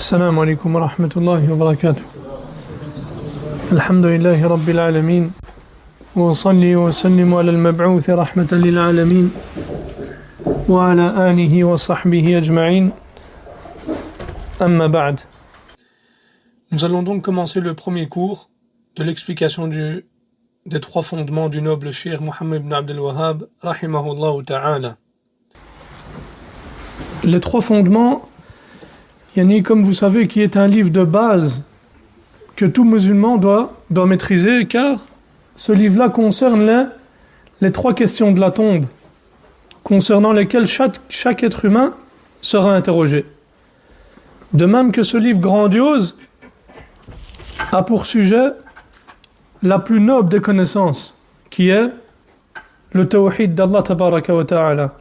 السلام عليكم ورحمة الله وبركاته. الحمد لله رب العالمين وصلي وسلم على المبعوث رحمة للعالمين وعلى آله وصحبه أجمعين. أما بعد. Nous allons donc commencer le premier cours de l'explication des trois fondements du noble cheikh Mohammed ibn Abdel Wahhab rahimahullah ta'ala. Les trois fondements, comme vous savez, qui est un livre de base que tout musulman doit maîtriser, car ce livre-là concerne les trois questions de la tombe, concernant lesquelles chaque être humain sera interrogé. De même que ce livre grandiose a pour sujet la plus noble des connaissances, qui est le tawhid d'Allah tabaraka wa ta'ala.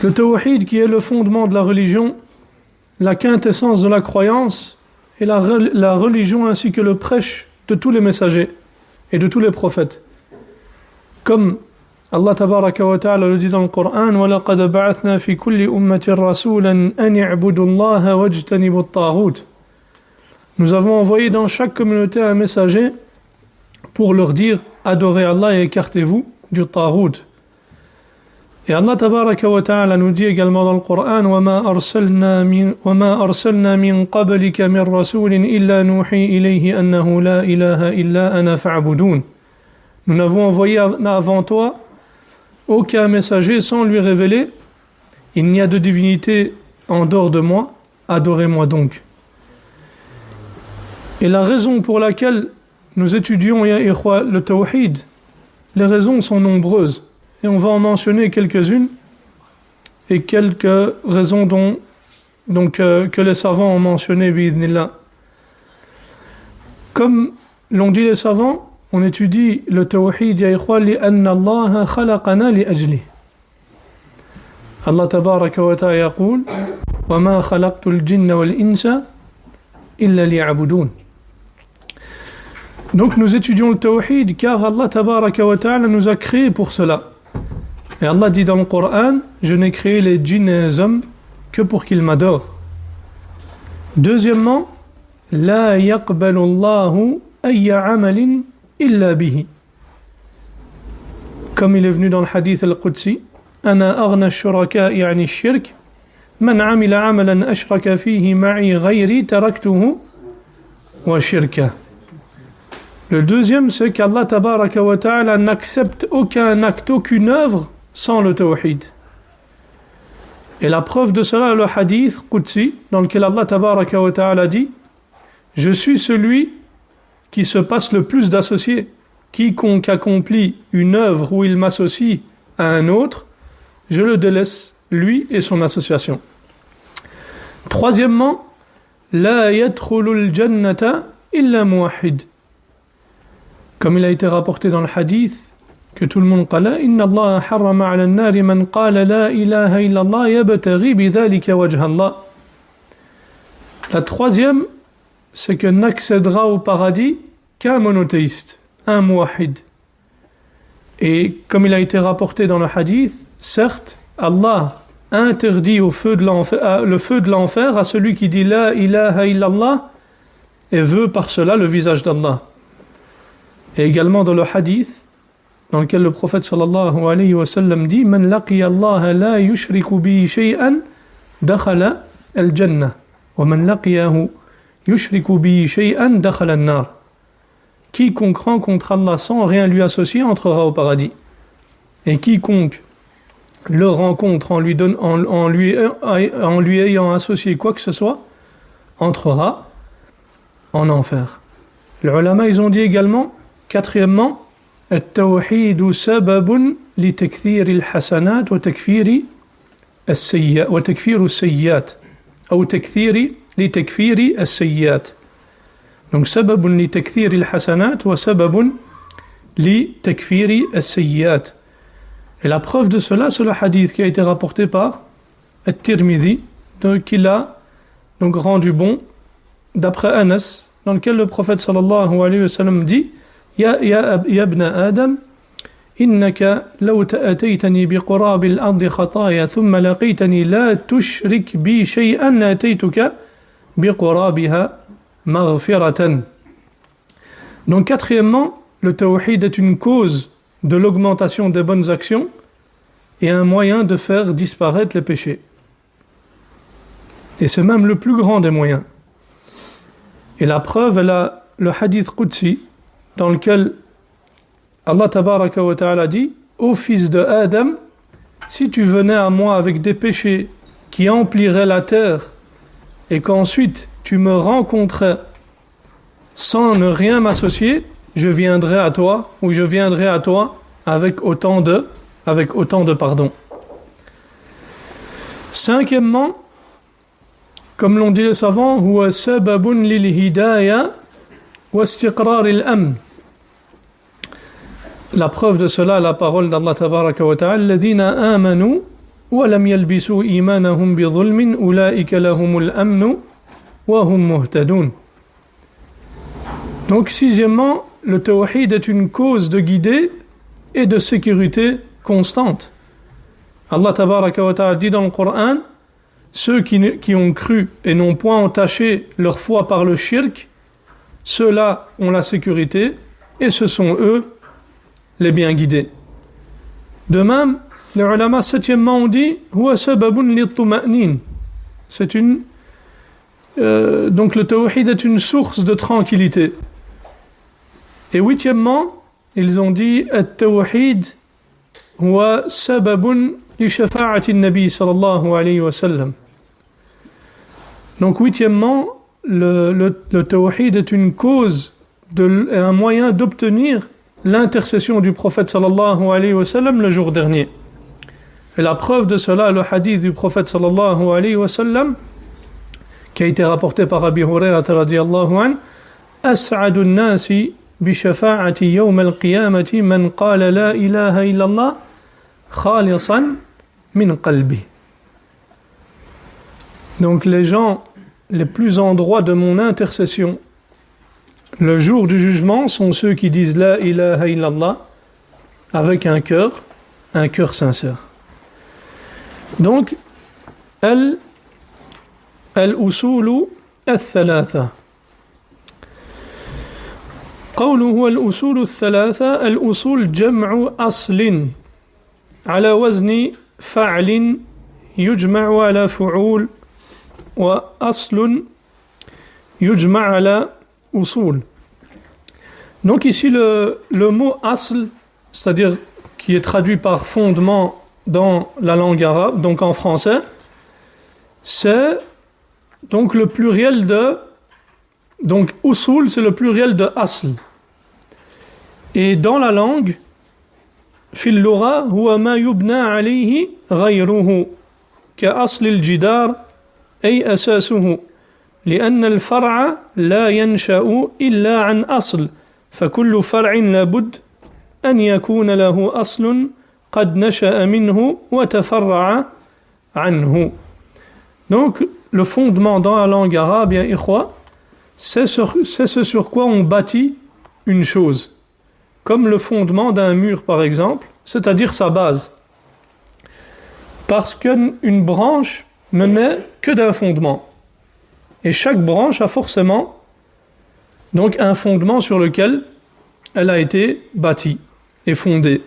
Le tawhid qui est le fondement de la religion, la quintessence de la croyance et la religion ainsi que le prêche de tous les messagers et de tous les prophètes. Comme Allah tabaraka wa ta'ala le dit dans le Coran, وَلَقَدْ بَعَثْنَا فِي كُلِّ أُمَّةٍ رَسُولًا أَنِ اعْبُدُوا اللَّهَ وَاجْتَنِبُوا الطَّاغُوتَ. Nous avons envoyé dans chaque communauté un messager pour leur dire adorez Allah et écartez-vous du taghut. Et Allah tabaraka wa ta'ala nous dit également dans le Coran وَمَا أَرْسَلْنَا مِن قَبْلِكَ مِن رَّسُولٍ إِلَّا نُوحِي إِلَيْهِ أَنَّهُ لَا إِلَهَ إِلَّا أَنَا فَاعْبُدُونِ. Nous n'avons envoyé avant toi aucun messager sans lui révéler il n'y a de divinité en dehors de moi, adorez-moi donc. Et la raison pour laquelle nous étudions le tawhid, les raisons sont nombreuses. Et on va en mentionner quelques-unes et quelques raisons que les savants ont mentionnées, bi'idhnillah. Comme l'ont dit les savants, on étudie le tawhid li'anna Allah khalaqana li'ajli. Allah tabaraka wa ta'ala yaqul wa ma khalaqtul jinna wal insa illa liya'budun. Donc nous étudions le tawhid car Allah tabaraka wa ta'ala nous a créés pour cela. Et Allah dit dans le Coran, je n'ai créé les djinns et les hommes que pour qu'ils m'adorent. Deuxièmement, la yaqbalu Allahu ayya amalin illa bihi. Comme il est venu dans le hadith al-Qudsi, ana aghna ash-shuraka'i 'ani ash-shirk, man 'amila 'amalan ashraka fihi ma'i ghayri taraktuhu wa shirka. Le deuxième, c'est qu'Allah tabaraka wa ta'ala n'accepte aucun acte, aucune œuvre sans le tawhid. Et la preuve de cela est le hadith Qudsi, dans lequel Allah tabaraka wa ta'ala dit « Je suis celui qui se passe le plus d'associés. Quiconque accomplit une œuvre où il m'associe à un autre, je le délaisse, lui et son association. » Troisièmement, « La yadkhulul jannata illa muwahhid » Comme il a été rapporté dans le hadith, que tout le monde qala inna Allah harrama 'ala an-nar man qala la ilaha illa Allah yabtaghi bidhalika wajha Allah. La troisième, c'est que n'accédera au paradis qu'un monothéiste, un muwahhid. Et comme il a été rapporté dans le hadith, certes, Allah interdit le feu de l'enfer à celui qui dit la ilaha illa Allah et veut par cela le visage d'Allah. Et également dans le hadith, dans lequel le prophète sallallahu alayhi wa sallam dit Man laqiya Allah la yushriku bihi shay'an dakhala al-jannah wa man laqiyahu yushriku bihi shay'an dakhala an-nar. Quiconque rencontre Allah sans rien lui associer entrera au paradis. Et quiconque le rencontre en lui ayant associé quoi que ce soit entrera en enfer. Les ulama ils ont dit également quatrièmement, التوحيد سبب لتكثير الحسنات وتكفير السيئات أو لتكفير السيئات. Donc سبب لتكثير الحسنات وسبب لتكفير السيئات. Et la preuve de cela, c'est le hadith qui a été rapporté par At-Tirmidhi, qui l'a donc rendu bon d'après Anas, dans lequel le prophète sallallahu alayhi wa sallam dit Ya ibn Adam, إنك لو أتيتني بقراب الأرض خطايا ثم لقيتني لا تشرك بي شيئا لأتيتك بقرابها مغفرة. Donc quatrièmement, le tawhid est une cause de l'augmentation des bonnes actions et un moyen de faire disparaître les péchés. Et c'est même le plus grand des moyens. Et la preuve est le hadith Qudsi, dans lequel Allah tabaraka wa ta'ala dit: ô fils de Adam, si tu venais à moi avec des péchés qui empliraient la terre et qu'ensuite tu me rencontrais sans ne rien m'associer, je viendrai à toi avec autant de pardon. Cinquièmement, comme l'ont dit les savants, huwa sababun lil hidayah wa istiqrar al-amn. La preuve de cela, la parole d'Allah tabaraka wa ta'ala: alladhina amanu wa lam yalbisu imanahum bi dhulmin ulaika lahumul amnu wa hum muhtadun. Donc sixièmement, le tawhid est une cause de guidée et de sécurité constante. Allah tabaraka wa ta'ala dit dans le Coran: ceux qui ont cru et n'ont point entaché leur foi par le shirk, ceux-là ont la sécurité et ce sont eux les bien guidés. De même, les ulama septièmement ont dit: huwa sababun lit-tuma'nin. Donc le tawhid est une source de tranquillité. Et huitièmement, ils ont dit: at-tawhid huwa sababun li shafa'ati an-nabi sallallahu alayhi wa sallam. Donc huitièmement, le tawhid est une cause, un moyen d'obtenir l'intercession du prophète sallallahu alayhi wa sallam le jour dernier. Et la preuve de cela, le hadith du prophète sallallahu alayhi wa sallam, qui a été rapporté par Abi Hurayrata radiyallahu anhu: as'adu an-nasi bi shafa'ati yawm al-qiyamati man qala la ilaha illallah khalisan min qalbi. Donc les gens les plus en droit de mon intercession le jour du jugement sont ceux qui disent la ilaha illallah avec un cœur sincère. Donc al-usulu al-thalatha. قوله الأصول الثلاثة: الأصول جمع أصل على وزن فعل يجمع على فعول وأصل يجمع على أصول. Donc ici le mot asl, c'est-à-dire qui est traduit par fondement dans la langue arabe, donc en français, c'est donc le pluriel de, donc usul c'est le pluriel de asl. Et dans la langue, في اللغة هو ما يبنى عليه غيره كأصل الجدار أي أساسه لأن الفرع لا ينشأ إلا عن أصل فكل فرع لابد أن يكون له أصل قد نشأ منه وتفرع عنه. Donc le fondement dans la langue arabe, ya ikhwa, c'est ce sur quoi on bâtit une chose, comme le fondement d'un mur par exemple, c'est-à-dire sa base. Parce qu'une branche ne naît que d'un fondement. Et chaque branche a forcément donc un fondement sur lequel elle a été bâtie et fondée.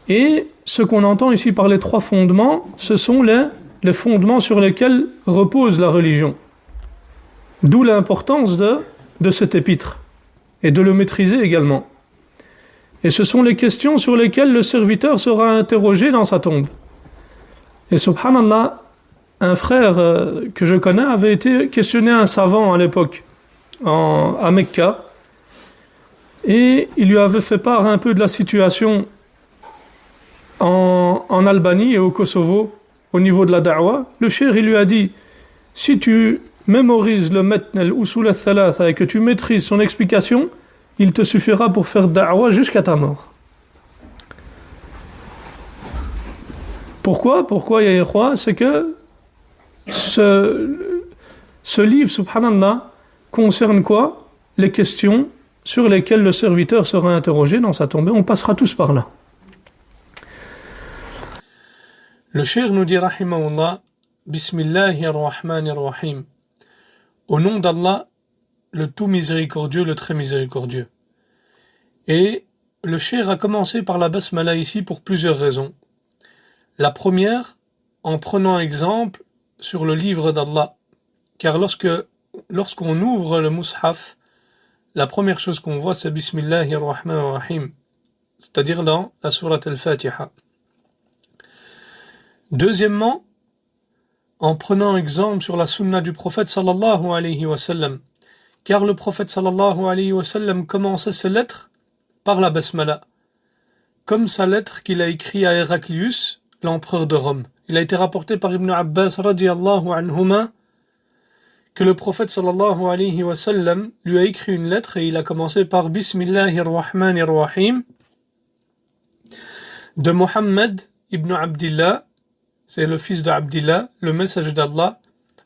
Et ce qu'on entend ici par les trois fondements, ce sont les fondements sur lesquels repose la religion. D'où l'importance de cet épître et de le maîtriser également. Et ce sont les questions sur lesquelles le serviteur sera interrogé dans sa tombe. Et subhanallah, un frère que je connais avait été questionné un savant à l'époque, à Mecca, et il lui avait fait part un peu de la situation en Albanie et au Kosovo, au niveau de la da'wa. Le cheikh, il lui a dit: si tu mémorises le matn al-usul al-thalatha et que tu maîtrises son explication, il te suffira pour faire da'wa jusqu'à ta mort. Pourquoi ya ikhwa? C'est que ce livre, subhanallah, concerne quoi? Les questions sur lesquels le serviteur sera interrogé dans sa tombée. On passera tous par là. Le cheikh nous dit rahimahullah, Bismillahir Rahmanir Rahim. Au nom d'Allah, le tout miséricordieux, le très miséricordieux. Et le cheikh a commencé par la basmala ici pour plusieurs raisons. La première, en prenant exemple sur le livre d'Allah. Car lorsqu'on ouvre le mushaf, la première chose qu'on voit, c'est Bismillahir Rahmanir Rahim, c'est-à-dire dans la sourate Al-Fatiha. Deuxièmement, en prenant exemple sur la sunna du prophète sallallahu alayhi wa sallam, car le prophète sallallahu alayhi wa sallam commençait ses lettres par la basmala, comme sa lettre qu'il a écrite à Héraclius, l'empereur de Rome. Il a été rapporté par Ibn Abbas radiyallahu anhuma que le prophète sallallahu alayhi wa sallam lui a écrit une lettre et il a commencé par Bismillahir Rahmanir Rahim de Muhammad ibn Abdillah, c'est le fils d'Abdillah, le messager d'Allah,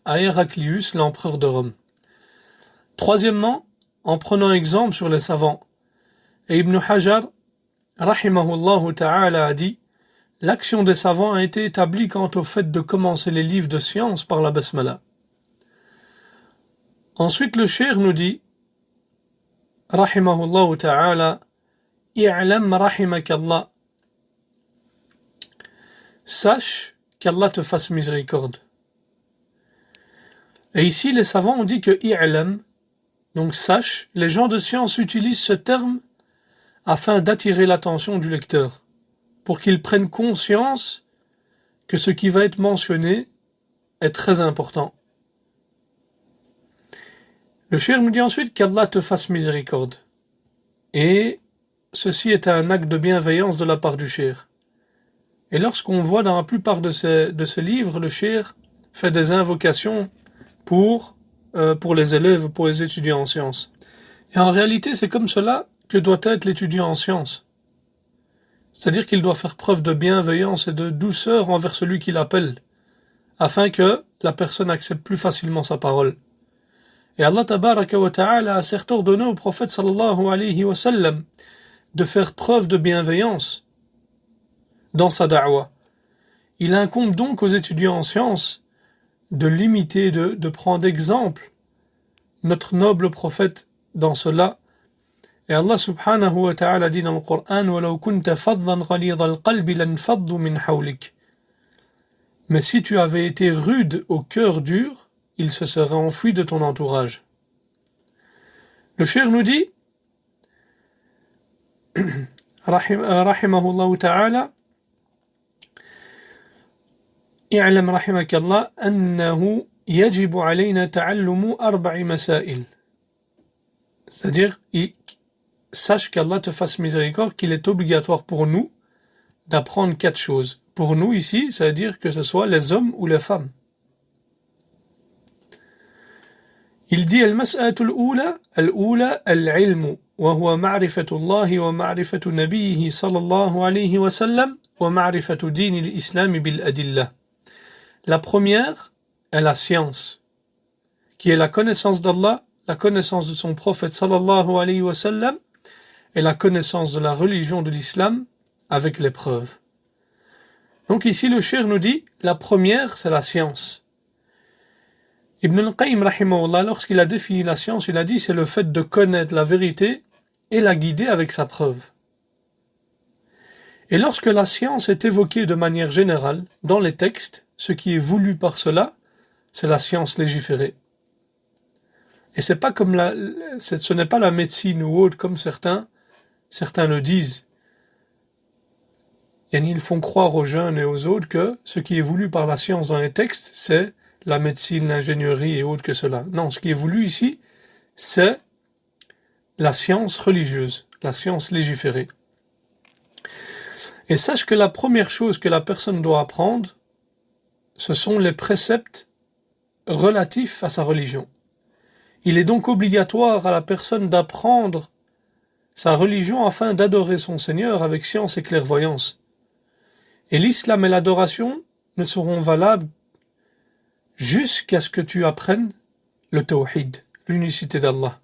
à Héraclius, l'empereur de Rome. Troisièmement, en prenant exemple sur les savants, et Ibn Hajar, rahimahullah ta'ala, a dit, l'action des savants a été établie quant au fait de commencer les livres de science par la basmala. Ensuite, le cheikh nous dit, rahimahullah ta'ala, i'lam rahimakallah, sache qu'Allah te fasse miséricorde. Et ici, les savants ont dit que i'lam, donc sache, les gens de science utilisent ce terme afin d'attirer l'attention du lecteur, pour qu'il prenne conscience que ce qui va être mentionné est très important. Le cheikh nous dit ensuite qu'Allah te fasse miséricorde. Et ceci est un acte de bienveillance de la part du cheikh. Et lorsqu'on voit dans la plupart de ces livres, le cheikh fait des invocations pour les élèves, pour les étudiants en sciences. Et en réalité, c'est comme cela que doit être l'étudiant en sciences. C'est-à-dire qu'il doit faire preuve de bienveillance et de douceur envers celui qui l'appelle, afin que la personne accepte plus facilement sa parole. Et Allah tabaraka wa ta'ala a certes ordonné au prophète sallallahu alayhi wa sallam de faire preuve de bienveillance dans sa da'wa. Il incombe donc aux étudiants en sciences de l'imiter, de prendre exemple notre noble prophète dans cela. Et Allah subhanahu wa ta'ala dit dans le Coran وَلَوْ كُنْتَ فَضًّا غَلِيظَ الْقَلْبِ لَانْفَضُّوا مِنْ حَوْلِكَ. Mais si tu avais été rude au cœur dur, il se serait enfui de ton entourage. Le cheikh nous dit rahimahullah ta'ala اعلم رحمك الله أنه يجب علينا تعلم 4 مسائل. C'est-à-dire, sache qu'Allah te fasse miséricorde, qu'il est obligatoire pour nous d'apprendre 4 choses. Pour nous ici, ça veut dire que ce soit les hommes ou les femmes. Il dit المسألة الأولى العلم وهو معرفة الله ومعرفة نبيه صلى الله عليه وسلم ومعرفة دين الإسلام بالأدلة. La première est la science, qui est la connaissance d'Allah, la connaissance de son prophète sallallahu alayhi wa sallam et la connaissance de la religion de l'islam avec les preuves. Donc ici le cheikh nous dit, la première c'est la science. Ibn al-Qayyim rahimahullah, lorsqu'il a défini la science, il a dit c'est le fait de connaître la vérité et la guider avec sa preuve. Et lorsque la science est évoquée de manière générale dans les textes, ce qui est voulu par cela, c'est la science légiférée. Et c'est pas comme ce n'est pas la médecine ou autre comme certains le disent. Ils font croire aux jeunes et aux autres que ce qui est voulu par la science dans les textes, c'est la médecine, l'ingénierie et autres que cela. Non, ce qui est voulu ici, c'est la science religieuse, la science légiférée. Et sache que la première chose que la personne doit apprendre, ce sont les préceptes relatifs à sa religion. Il est donc obligatoire à la personne d'apprendre sa religion afin d'adorer son Seigneur avec science et clairvoyance. Et l'islam et l'adoration ne seront valables jusqu'à ce que tu apprennes le tawhid, l'unicité d'Allah.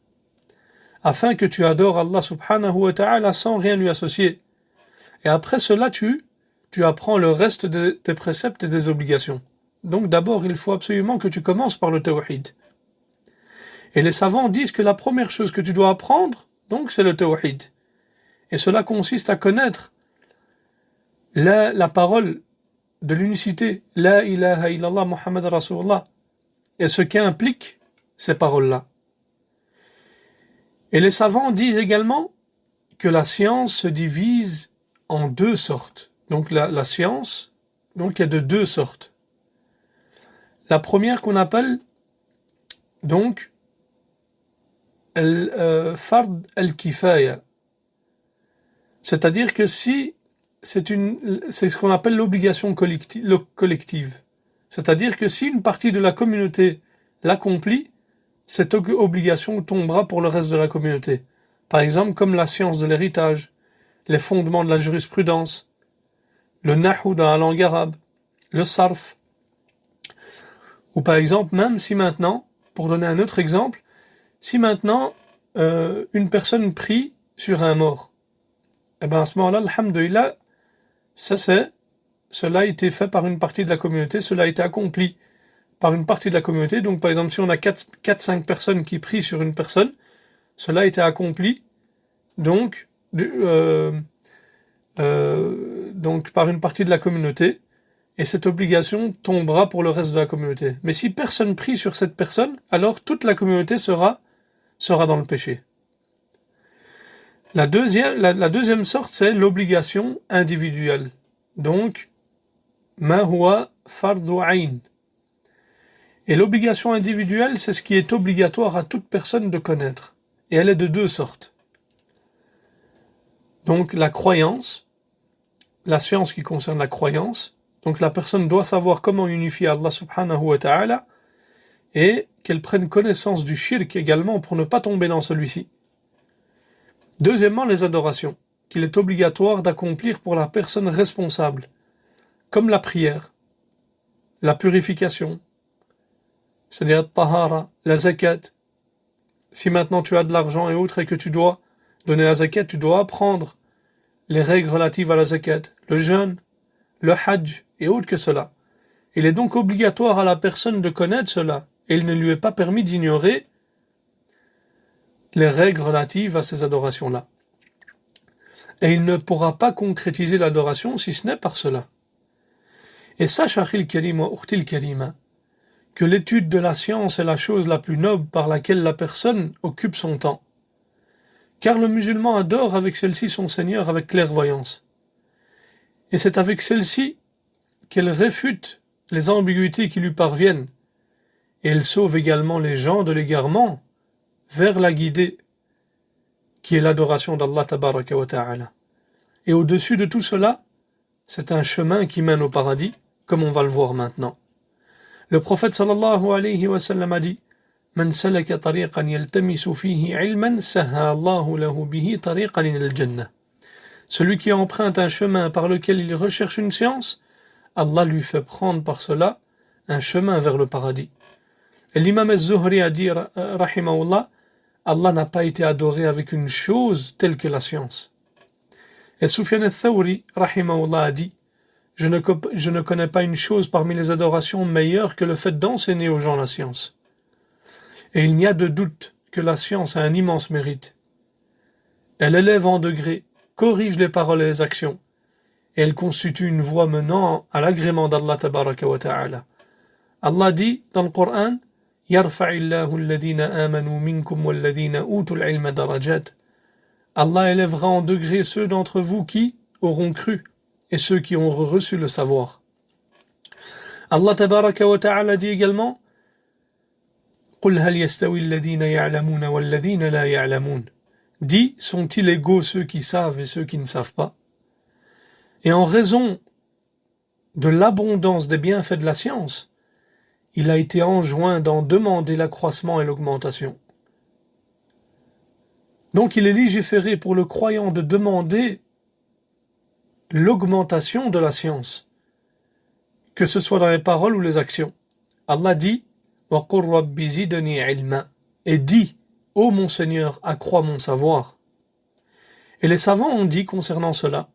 afin que tu adores Allah subhanahu wa ta'ala sans rien lui associer. Et après cela, tu apprends le reste des préceptes et des obligations. Donc d'abord, il faut absolument que tu commences par le tawhid. Et les savants disent que la première chose que tu dois apprendre, donc, c'est le tawhid. Et cela consiste à connaître la parole de l'unicité, La ilaha illallah Muhammad Rasulullah, et ce qu'impliquent ces paroles-là. Et les savants disent également que la science se divise en deux sortes. Donc la science, donc il y a de deux sortes. La première qu'on appelle donc fard al-kifaya, c'est-à-dire que si c'est ce qu'on appelle l'obligation collective, c'est-à-dire que si une partie de la communauté l'accomplit, cette obligation tombera pour le reste de la communauté. Par exemple, comme la science de l'héritage, les fondements de la jurisprudence, le nahou dans la langue arabe, le sarf. Ou par exemple, même si maintenant, pour donner un autre exemple, si maintenant une personne prie sur un mort, eh bien à ce moment-là, alhamdoulilah, cela a été fait par une partie de la communauté, cela a été accompli par une partie de la communauté. Donc par exemple, si on a 4-5 personnes qui prient sur une personne, cela a été accompli donc par une partie de la communauté, et cette obligation tombera pour le reste de la communauté. Mais si personne prie sur cette personne, alors toute la communauté sera dans le péché. La deuxième sorte, c'est l'obligation individuelle. Donc, ma huwa fardu ayn. Et l'obligation individuelle, c'est ce qui est obligatoire à toute personne de connaître. Et elle est de deux sortes. Donc la croyance, la science qui concerne la croyance. Donc la personne doit savoir comment unifier Allah subhanahu wa ta'ala et qu'elle prenne connaissance du shirk également pour ne pas tomber dans celui-ci. Deuxièmement, les adorations, qu'il est obligatoire d'accomplir pour la personne responsable, comme la prière, la purification, c'est-à-dire la tahara, la zakat. Si maintenant tu as de l'argent et autres et que tu dois donner la zakat, tu dois apprendre les règles relatives à la zakat, le jeûne, le hajj et autres que cela. Il est donc obligatoire à la personne de connaître cela, et il ne lui est pas permis d'ignorer les règles relatives à ces adorations-là. Et il ne pourra pas concrétiser l'adoration si ce n'est par cela. Et sache, akhil karim wa ukhtil karima, que l'étude de la science est la chose la plus noble par laquelle la personne occupe son temps. Car le musulman adore avec celle-ci son Seigneur avec clairvoyance. Et c'est avec celle-ci qu'elle réfute les ambiguïtés qui lui parviennent, et elle sauve également les gens de l'égarement vers la guidée, qui est l'adoration d'Allah tabaraka wa ta'ala. Et au-dessus de tout cela, c'est un chemin qui mène au paradis, comme on va le voir maintenant. Le prophète sallallahu alayhi wa sallam a dit: Man salaka tariqan yaltamisu fihi ilman saha Allahu lahu bihi tariqan ila al-jannah. Celui qui emprunte un chemin par lequel il recherche une science, Allah lui fait prendre par cela un chemin vers le paradis. Et l'imam az-Zuhri a dit, rahimahullah, Allah n'a pas été adoré avec une chose telle que la science. Et Sufyan al-Thawri, rahimahullah, a dit: je ne connais pas une chose parmi les adorations meilleure que le fait d'enseigner aux gens la science. Et il n'y a de doute que la science a un immense mérite. Elle élève en degrés, corrige les paroles et les actions, et elle constitue une voie menant à l'agrément d'Allah tabaraka wa ta'ala. Allah dit dans le Coran: Yarfa'illahu alladhina amanu minkum walladhina utul ilma darajat. Allah élèvera en degrés ceux d'entre vous qui auront cru et ceux qui ont reçu le savoir. Allah tabaraka wa ta'ala dit également: Qul hal yastawi alladhina ya'lamuna walladhina la ya'lamun. Dis, sont-ils égaux ceux qui savent et ceux qui ne savent pas? Et en raison de l'abondance des bienfaits de la science, il a été enjoint d'en demander l'accroissement et l'augmentation. Donc il est légiféré pour le croyant de demander l'augmentation de la science, que ce soit dans les paroles ou les actions. Allah dit: Wa qur rabbi zidni ilma. Et dit: Ô mon Seigneur, accrois mon savoir. Et les savants ont dit concernant cela,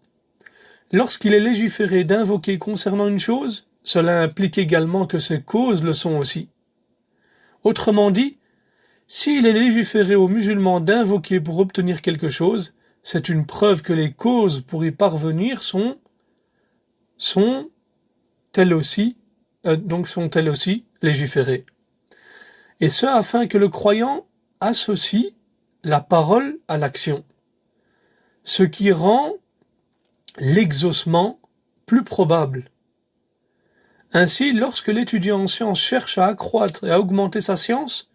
lorsqu'il est légiféré d'invoquer concernant une chose, cela implique également que ses causes le sont aussi. Autrement dit, s'il est légiféré aux musulmans d'invoquer pour obtenir quelque chose, c'est une preuve que les causes pour y parvenir sont elles aussi légiférées. Et ce afin que le croyant associe la parole à l'action, ce qui rend l'exaucement plus probable. Ainsi, lorsque l'étudiant en sciences cherche à accroître et à augmenter sa science,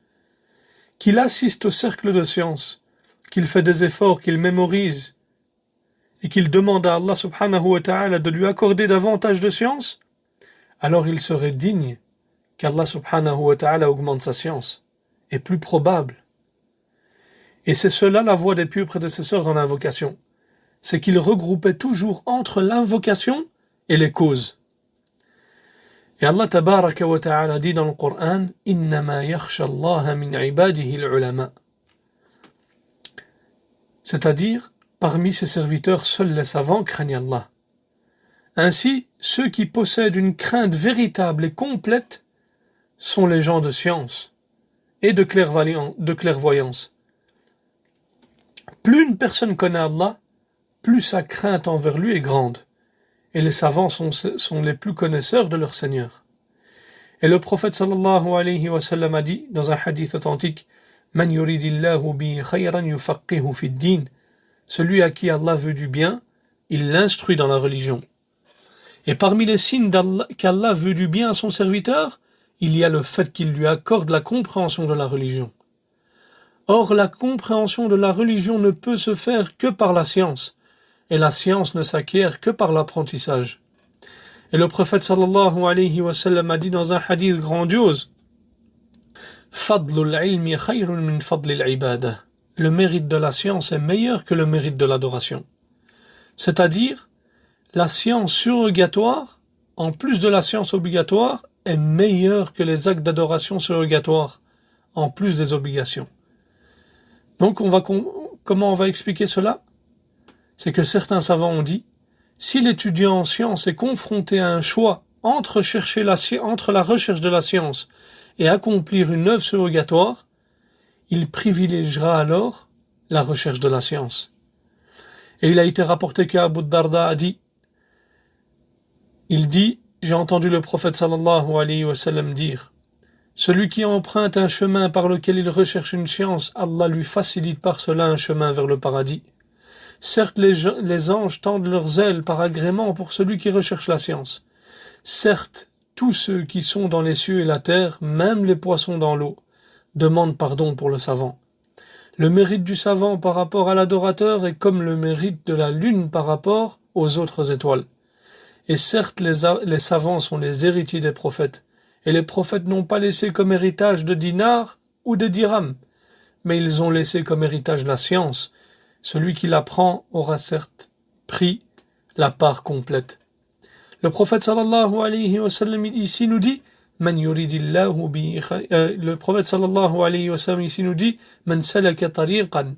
qu'il assiste au cercle de science, qu'il fait des efforts, qu'il mémorise, et qu'il demande à Allah subhanahu wa ta'ala de lui accorder davantage de science, alors il serait digne qu'Allah subhanahu wa ta'ala augmente sa science, et plus probable. Et c'est cela la voie des pieux prédécesseurs dans l'invocation, c'est qu'ils regroupaient toujours entre l'invocation et les causes. Et Allah tabaraka wa ta'ala dit dans le Coran, innama yakhsha Allah min ibadihi al-ulama. C'est-à-dire, parmi ses serviteurs, seuls les savants craignent Allah. Ainsi, ceux qui possèdent une crainte véritable et complète sont les gens de science et de clairvoyance. Plus une personne connaît Allah, plus sa crainte envers lui est grande. Et les savants sont les plus connaisseurs de leur Seigneur. Et le prophète sallallahu alayhi wa sallam a dit dans un hadith authentique, Man yuridillahu bi khayran yufaqihu fi din. Celui à qui Allah veut du bien, il l'instruit dans la religion. Et parmi les signes qu'Allah veut du bien à son serviteur, il y a le fait qu'il lui accorde la compréhension de la religion. Or, la compréhension de la religion ne peut se faire que par la science, et la science ne s'acquiert que par l'apprentissage. Et le prophète sallallahu alayhi wa sallam a dit dans un hadith grandiose, Fadlul ilmi khayrun min fadlil ibadah. Le mérite de la science est meilleur que le mérite de l'adoration. C'est-à-dire, la science surrogatoire, en plus de la science obligatoire, est meilleure que les actes d'adoration surrogatoires, en plus des obligations. Donc, comment on va expliquer cela? C'est que certains savants ont dit, si l'étudiant en sciences est confronté à un choix entre la recherche de la science et accomplir une œuvre surrogatoire, il privilégiera alors la recherche de la science. Et il a été rapporté qu'Abu Darda a dit, j'ai entendu le prophète sallallahu alayhi wa sallam dire, celui qui emprunte un chemin par lequel il recherche une science, Allah lui facilite par cela un chemin vers le paradis. Certes, les anges tendent leurs ailes par agrément pour celui qui recherche la science. Certes, tous ceux qui sont dans les cieux et la terre, même les poissons dans l'eau, demandent pardon pour le savant. Le mérite du savant par rapport à l'adorateur est comme le mérite de la lune par rapport aux autres étoiles. Et certes, les savants sont les héritiers des prophètes, et les prophètes n'ont pas laissé comme héritage de dinars ou de dirhams, mais ils ont laissé comme héritage la science. Celui qui l'apprend aura certes pris la part complète. Le prophète sallallahu alayhi wa sallam ici nous dit, le prophète sallallahu alayhi wa sallam ici nous dit, Man salaka tariqan,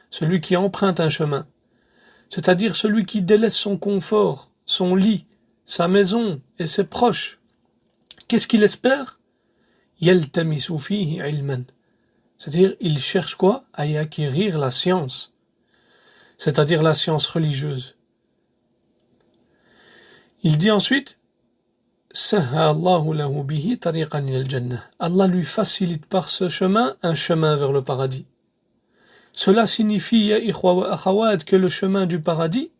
celui qui emprunte un chemin, c'est-à-dire celui qui délaisse son confort, son lit, sa maison et ses proches. Qu'est-ce qu'il espère? Yaltamisu fihi ilman, c'est-à-dire il cherche quoi? À y acquérir la science, c'est-à-dire la science religieuse. Il dit ensuite, Allah lui facilite par ce chemin un chemin vers le paradis. Cela signifie, ya ikhwa wa akhawat, que le chemin du paradis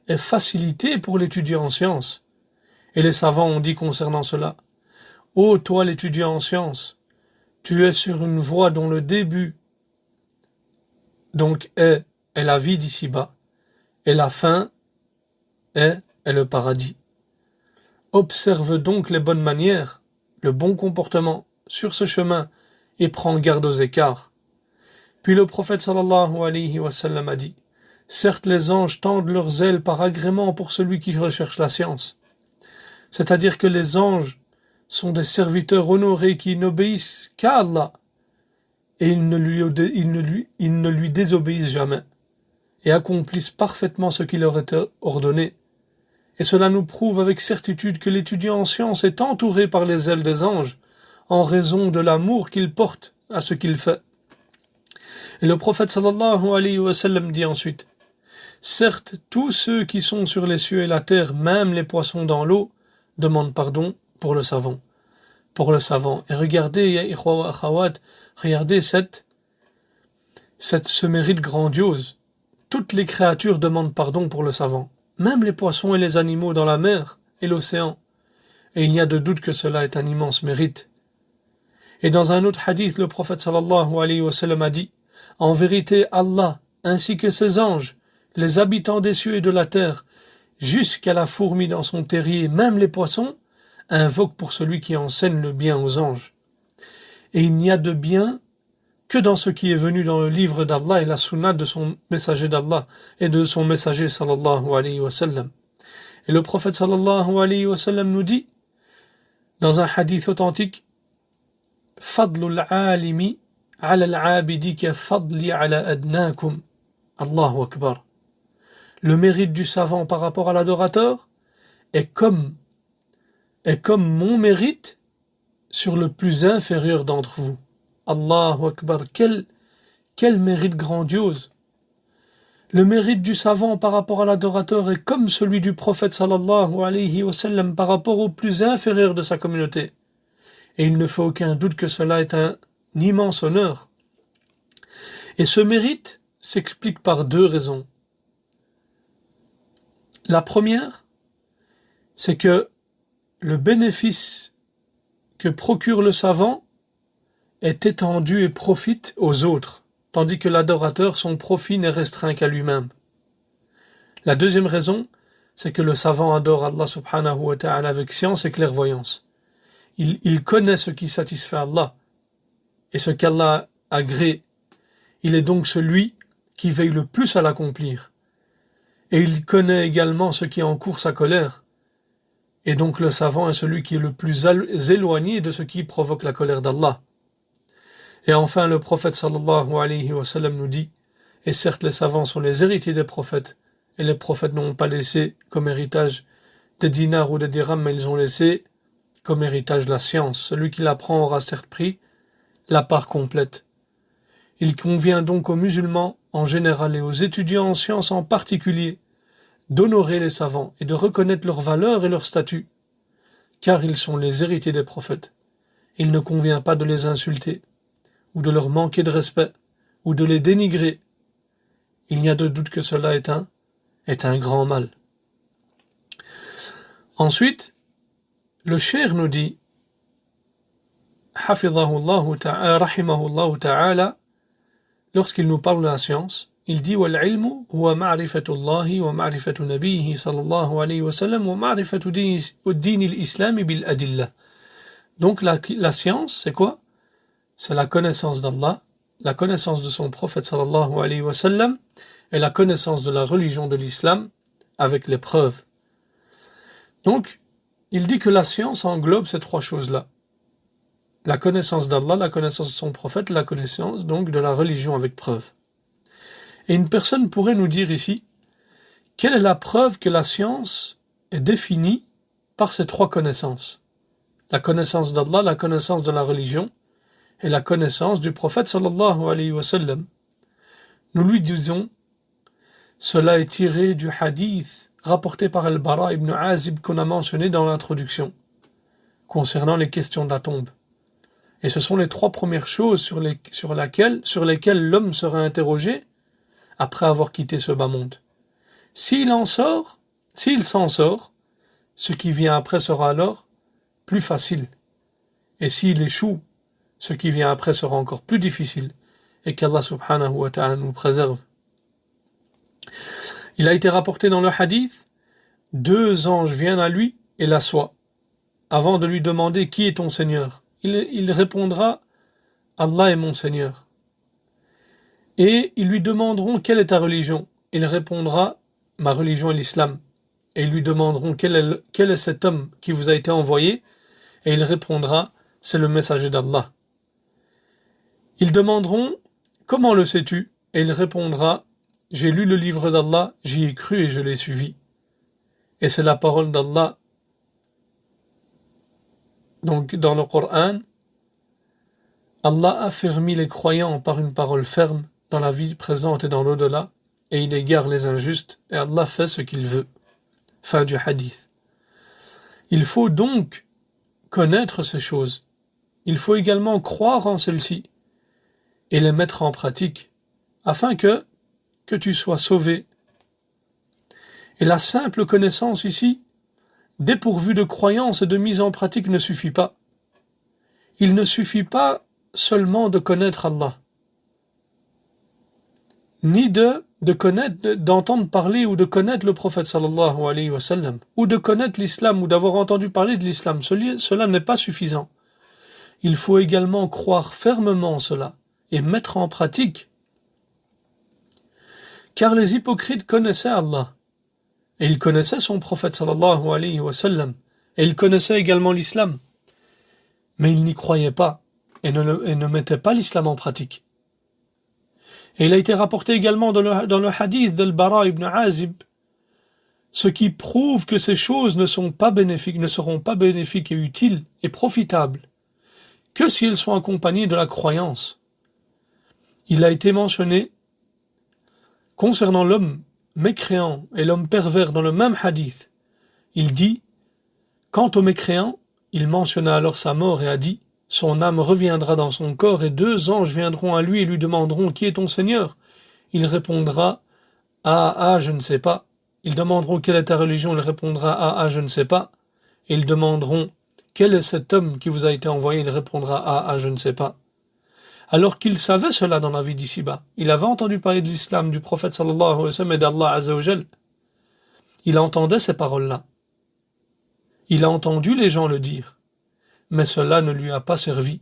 est facilité pour l'étudiant en sciences. Et les savants ont dit concernant cela, ô toi l'étudiant en sciences, tu es sur une voie dont le début donc est la vie d'ici-bas, et la fin est le paradis. Observe donc les bonnes manières, le bon comportement sur ce chemin et prends garde aux écarts. Puis le prophète sallallahu alayhi wa sallam a dit, certes les anges tendent leurs ailes par agrément pour celui qui recherche la science. C'est-à-dire que les anges sont des serviteurs honorés qui n'obéissent qu'à Allah et ils ne lui désobéissent jamais, et accomplissent parfaitement ce qui leur est ordonné. Et cela nous prouve avec certitude que l'étudiant en sciences est entouré par les ailes des anges, en raison de l'amour qu'il porte à ce qu'il fait. Et le prophète sallallahu alayhi wa sallam dit ensuite: certes, tous ceux qui sont sur les cieux et la terre, même les poissons dans l'eau, demandent pardon pour le savant. Et regardez, ya ikhwa wa akhawat, regardez ce mérite grandiose. Toutes les créatures demandent pardon pour le savant, même les poissons et les animaux dans la mer et l'océan. Et il n'y a de doute que cela est un immense mérite. Et dans un autre hadith, le prophète sallallahu alayhi wa sallam a dit: en vérité, Allah, ainsi que ses anges, les habitants des cieux et de la terre, jusqu'à la fourmi dans son terrier, même les poissons, invoquent pour celui qui enseigne le bien aux anges. Et il n'y a de bien que dans ce qui est venu dans le livre d'Allah et la sunna de son messager d'Allah et de son messager sallallahu alayhi wa sallam. Et le prophète sallallahu alayhi wa sallam nous dit, dans un hadith authentique: Fadlul alimi ala al-abidi ka fadli ala adnakum. Allahu Akbar. Le mérite du savant par rapport à l'adorateur est comme mon mérite sur le plus inférieur d'entre vous. Allahu Akbar. Quel mérite grandiose. Le mérite du savant par rapport à l'adorateur est comme celui du prophète sallallahu alayhi wa sallam par rapport au plus inférieur de sa communauté. Et il ne fait aucun doute que cela est un immense honneur. Et ce mérite s'explique par deux raisons. La première, c'est que le bénéfice que procure le savant est étendu et profite aux autres, tandis que l'adorateur, son profit n'est restreint qu'à lui-même. La deuxième raison, c'est que le savant adore Allah subhanahu wa ta'ala avec science et clairvoyance. Il connaît ce qui satisfait Allah et ce qu'Allah agrée. Il est donc celui qui veille le plus à l'accomplir. Et il connaît également ce qui encourt sa colère. Et donc le savant est celui qui est le plus éloigné de ce qui provoque la colère d'Allah. Et enfin le prophète sallallahu alayhi wa sallam nous dit: et certes les savants sont les héritiers des prophètes, et les prophètes n'ont pas laissé comme héritage des dinars ou des dirhams, mais ils ont laissé comme héritage la science. Celui qui l'apprend aura certes pris la part complète. Il convient donc aux musulmans en général et aux étudiants en sciences en particulier d'honorer les savants et de reconnaître leur valeur et leur statut, car ils sont les héritiers des prophètes. Il ne convient pas de les insulter, ou de leur manquer de respect, ou de les dénigrer. Il n'y a de doute que cela est un grand mal. Ensuite, le cheikh nous dit, rahimahullahu ta'ala, lorsqu'il nous parle de la science, il dit: wal ilmu huwa ma'rifatullahi wa ma'rifatu nabiyhi sallallahu alayhi wa sallam wa ma'rifatu din al-islam bil adillah. Donc la science, c'est quoi? C'est la connaissance d'Allah, la connaissance de son prophète sallallahu alayhi wa sallam et la connaissance de la religion de l'islam avec les preuves. Donc, il dit que la science englobe ces trois choses-là. La connaissance d'Allah, la connaissance de son prophète, la connaissance donc de la religion avec preuve. Et une personne pourrait nous dire ici, quelle est la preuve que la science est définie par ces trois connaissances? La connaissance d'Allah, la connaissance de la religion et la connaissance du prophète sallallahu alayhi wa sallam. Nous lui disons, cela est tiré du hadith rapporté par Al-Bara ibn Azib qu'on a mentionné dans l'introduction, concernant les questions de la tombe. Et ce sont les trois premières choses sur lesquelles l'homme sera interrogé après avoir quitté ce bas monde. S'il s'en sort, ce qui vient après sera alors plus facile. Et s'il échoue, ce qui vient après sera encore plus difficile. Et qu'Allah subhanahu wa ta'ala nous préserve. Il a été rapporté dans le hadith, 2 anges viennent à lui et l'assoient, avant de lui demander: qui est ton Seigneur? Il répondra: Allah est mon Seigneur. Et ils lui demanderont: quelle est ta religion? Il répondra: ma religion est l'islam. Et ils lui demanderont: quel est cet homme qui vous a été envoyé? Et il répondra: c'est le messager d'Allah. Ils demanderont « Comment le sais-tu » et il répondra « J'ai lu le livre d'Allah, j'y ai cru et je l'ai suivi. » Et c'est la parole d'Allah. Donc dans le Coran, Allah affermit les croyants par une parole ferme dans la vie présente et dans l'au-delà, et il égare les injustes, et Allah fait ce qu'il veut. Fin du hadith. Il faut donc connaître ces choses. Il faut également croire en celles-ci et les mettre en pratique, afin que tu sois sauvé. Et la simple connaissance ici, dépourvue de croyance et de mise en pratique, ne suffit pas. Il ne suffit pas seulement de connaître Allah, ni de connaître, d'entendre parler ou de connaître le prophète sallallahu alayhi wa sallam, ou de connaître l'islam ou d'avoir entendu parler de l'islam. Cela n'est pas suffisant. Il faut également croire fermement en cela et mettre en pratique. Car les hypocrites connaissaient Allah, et ils connaissaient son prophète sallallahu alayhi wa sallam, et ils connaissaient également l'islam, mais ils n'y croyaient pas et ne mettaient pas l'islam en pratique. Et il a été rapporté également dans le hadith d'Al-Bara ibn Azib, ce qui prouve que ces choses ne seront pas bénéfiques et utiles et profitables que si elles sont accompagnées de la croyance. Il a été mentionné concernant l'homme mécréant et l'homme pervers dans le même hadith. Il dit, quant au mécréant, il mentionna alors sa mort et a dit, son âme reviendra dans son corps et 2 anges viendront à lui et lui demanderont, qui est ton Seigneur? Il répondra, je ne sais pas. Ils demanderont, quelle est ta religion? Il répondra, je ne sais pas. Et ils demanderont, quel est cet homme qui vous a été envoyé? Il répondra, je ne sais pas. Alors qu'il savait cela dans la vie d'ici-bas. Il avait entendu parler de l'islam, du prophète sallallahu alayhi wa sallam et d'Allah azza wa jal. Il entendait ces paroles-là. Il a entendu les gens le dire. Mais cela ne lui a pas servi.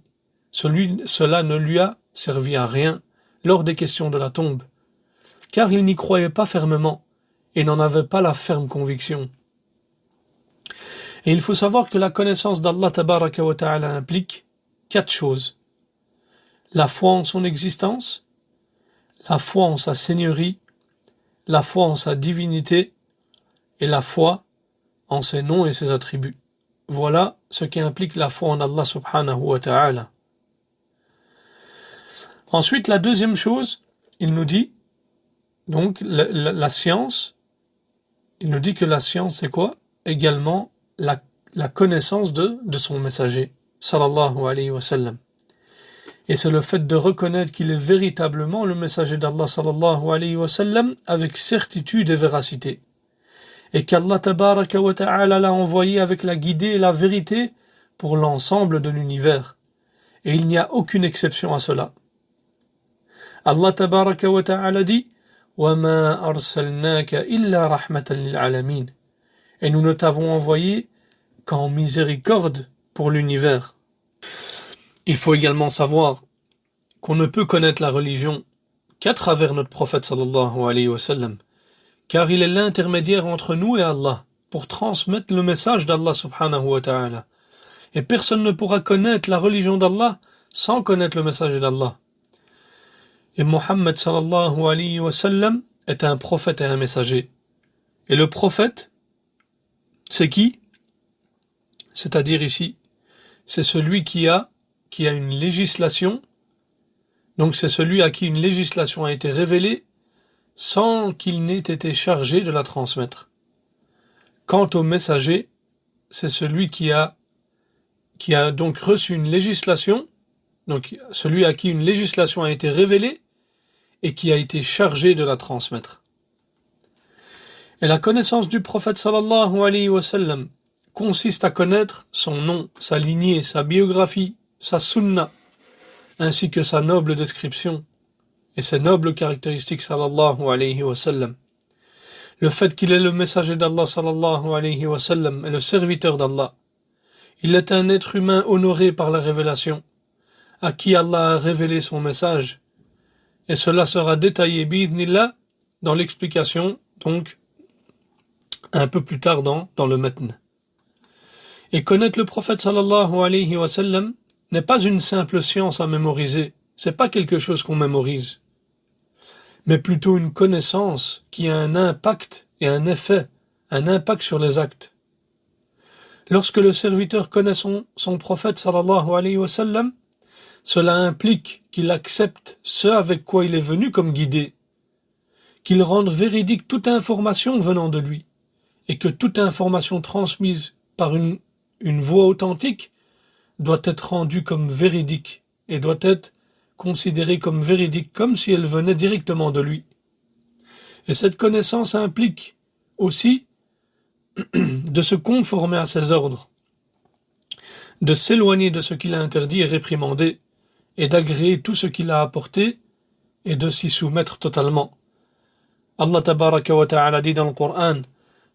Cela ne lui a servi à rien lors des questions de la tombe. Car il n'y croyait pas fermement et n'en avait pas la ferme conviction. Et il faut savoir que la connaissance d'Allah tabaraka wa ta'ala implique 4 choses. La foi en son existence, la foi en sa seigneurie, la foi en sa divinité et la foi en ses noms et ses attributs. Voilà ce qui implique la foi en Allah subhanahu wa ta'ala. Ensuite, la deuxième chose, il nous dit, donc la science, il nous dit que la science c'est quoi? Également la connaissance de son messager, sallallahu alayhi wa sallam. Et c'est le fait de reconnaître qu'il est véritablement le messager d'Allah sallallahu alayhi wa sallam avec certitude et véracité. Et qu'Allah tabaraka wa ta'ala l'a envoyé avec la guidée et la vérité pour l'ensemble de l'univers. Et il n'y a aucune exception à cela. Allah tabaraka wa ta'ala dit وَمَا أَرْسَلْنَاكَ إِلَّا رَحْمَةً لِلْعَالَمِينَ. Et nous ne t'avons envoyé qu'en miséricorde pour l'univers. Il faut également savoir qu'on ne peut connaître la religion qu'à travers notre prophète sallallahu alayhi wa sallam. Car il est l'intermédiaire entre nous et Allah pour transmettre le message d'Allah subhanahu wa ta'ala. Et personne ne pourra connaître la religion d'Allah sans connaître le message d'Allah. Et Muhammad sallallahu alayhi wa sallam est un prophète et un messager. Et le prophète, c'est qui? C'est-à-dire ici, c'est celui qui a une législation, donc c'est celui à qui une législation a été révélée sans qu'il n'ait été chargé de la transmettre. Quant au messager, c'est celui qui a donc reçu une législation, donc celui à qui une législation a été révélée et qui a été chargé de la transmettre. Et la connaissance du prophète sallallahu alayhi wa sallam consiste à connaître son nom, sa lignée, sa biographie, sa sunna, ainsi que sa noble description et ses nobles caractéristiques sallallahu alayhi wa sallam. Le fait qu'il est le messager d'Allah sallallahu alayhi wa sallam et le serviteur d'Allah. Il est un être humain honoré par la révélation, à qui Allah a révélé son message. Et cela sera détaillé bi'idhnillah dans l'explication, donc un peu plus tard dans le matn. Et connaître le prophète sallallahu alayhi wa sallam n'est pas une simple science à mémoriser c'est pas quelque chose qu'on mémorise, mais plutôt une connaissance qui a un impact et un effet, un impact sur les actes. Lorsque le serviteur connaît son prophète sallallahu alayhi wa sallam, cela implique qu'il accepte ce avec quoi il est venu comme guidé, qu'il rende véridique toute information venant de lui, et que toute information transmise par une voix authentique doit être rendue comme véridique, et doit être considérée comme véridique, comme si elle venait directement de lui. Et cette connaissance implique aussi de se conformer à ses ordres, de s'éloigner de ce qu'il a interdit et réprimandé, et d'agréer tout ce qu'il a apporté, et de s'y soumettre totalement. Allah tabaraka wa ta'ala dit dans le Coran: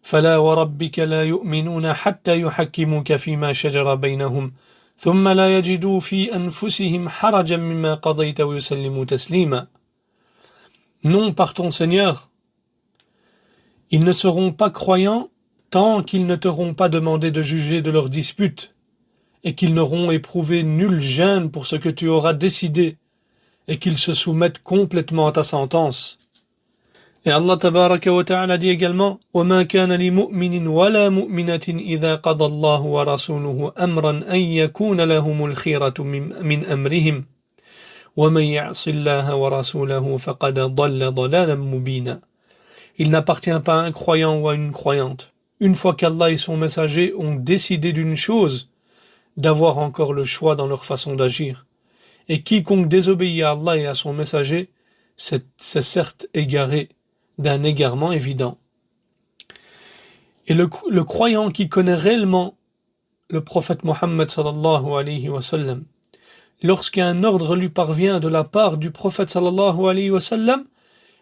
فَلَا وَرَبِّكَ لَا يُؤْمِنُونَ حَتَّى يُحَكِّمُوكَ فِيمَا شَجَرَ بَيْنَهُمْ ثُمَّ لَا يَجِدُوا فِي أَنفُسِهِمْ حَرَجًا مِمَّا قَضَيْتَ وَيُسَلِّمُوا تَسْلِيمًا. Non, par ton Seigneur, ils ne seront pas croyants tant qu'ils ne t'auront pas demandé de juger de leurs disputes, et qu'ils n'auront éprouvé nulle gêne pour ce que tu auras décidé, et qu'ils se soumettent complètement à ta sentence. Et Allah tabaraka wa ta'ala dit également: وَمَا كَانَ لِمُؤْمِنٍ وَلَا مُؤْمِنَةٍ إِذَا قَضَى اللَّهُ وَرَسُولُهُ أَمْرًا أَن يَكُونَ لَهُمُ الْخِيرَةُ مِنْ أَمْرِهِمْ وَمَنْ يَعْصِ اللَّهَ وَرَسُولَهُ فَقَدْ ضَلَّ ضَلَالًا مُبِينًا. Il n'appartient pas à un croyant ou à une croyante, une fois qu'Allah et son messager ont décidé d'une chose, d'avoir encore le choix dans leur façon d'agir. Et quiconque désobéit à Allah et à son messager, c'est certes égaré, d'un égarement évident. Et le croyant qui connaît réellement le prophète Mohammed sallallahu alayhi wa sallam, lorsqu'un ordre lui parvient de la part du prophète sallallahu alayhi wa sallam,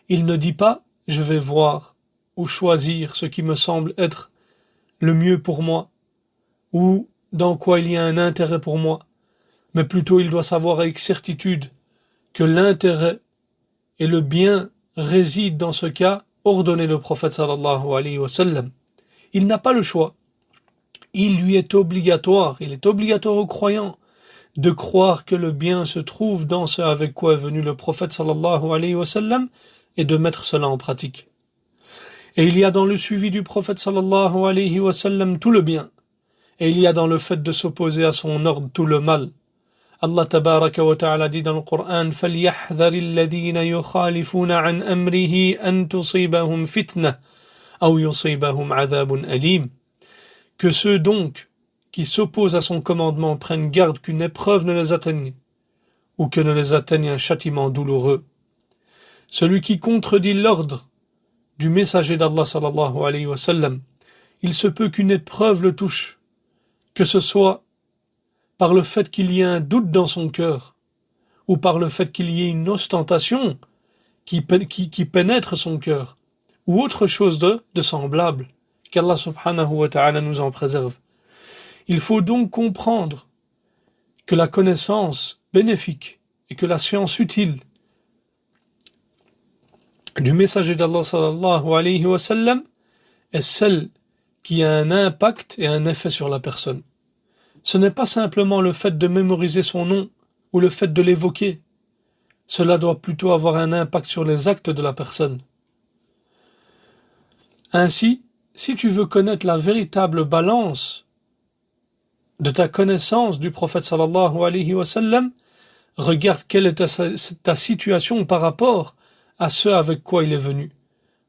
il ne dit pas: je vais voir ou choisir ce qui me semble être le mieux pour moi, ou dans quoi il y a un intérêt pour moi, mais plutôt il doit savoir avec certitude que l'intérêt et le bien résident dans ce cas ordonné le prophète sallallahu alayhi wa sallam. Il n'a pas le choix. Il lui est obligatoire, il est obligatoire aux croyants de croire que le bien se trouve dans ce avec quoi est venu le prophète sallallahu alayhi wa sallam, et de mettre cela en pratique. Et il y a dans le suivi du prophète sallallahu alayhi wa sallam tout le bien, et il y a dans le fait de s'opposer à son ordre tout le mal. Allah tabaraka wa ta'ala dit dans le Coran: فَلْيَحْذَرِ الَّذِينَ يُخَالِفُونَ عَنْ أَمْرِهِ أَن تُصِيبَهُمْ فِتْنَةٌ أَوْ يُصِيبَهُمْ عَذَابٌ أَلِيمٌ. Que ceux donc qui s'opposent à son commandement prennent garde qu'une épreuve ne les atteigne, ou que ne les atteigne un châtiment douloureux. Celui qui contredit l'ordre du messager d'Allah sallallahu alayhi wa sallam, il se peut qu'une épreuve le touche, que ce soit par le fait qu'il y ait un doute dans son cœur, ou par le fait qu'il y ait une ostentation qui pénètre son cœur, ou autre chose de semblable, qu'Allah subhanahu wa ta'ala nous en préserve. Il faut donc comprendre que la connaissance bénéfique et que la science utile du messager d'Allah sallallahu alayhi wa sallam est celle qui a un impact et un effet sur la personne. Ce n'est pas simplement le fait de mémoriser son nom ou le fait de l'évoquer. Cela doit plutôt avoir un impact sur les actes de la personne. Ainsi, si tu veux connaître la véritable balance de ta connaissance du prophète sallallahu alayhi wa sallam, regarde quelle est ta situation par rapport à ce avec quoi il est venu.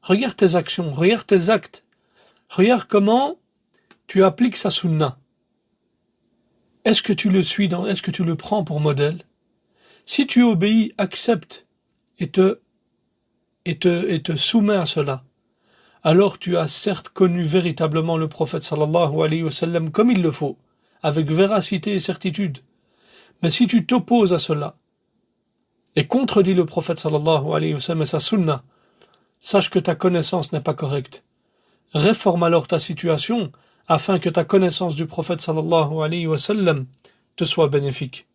Regarde tes actions, regarde tes actes. Regarde comment tu appliques sa sunna. Est-ce que tu le suis est-ce que tu le prends pour modèle? Si tu obéis, acceptes et te soumets à cela, alors tu as certes connu véritablement le prophète sallallahu alayhi wa sallam comme il le faut, avec véracité et certitude. Mais si tu t'opposes à cela et contredis le prophète sallallahu alayhi wa sallam et sa sunna, sache que ta connaissance n'est pas correcte. Réforme alors ta situation afin que ta connaissance du prophète sallallahu alayhi wa sallam te soit bénéfique.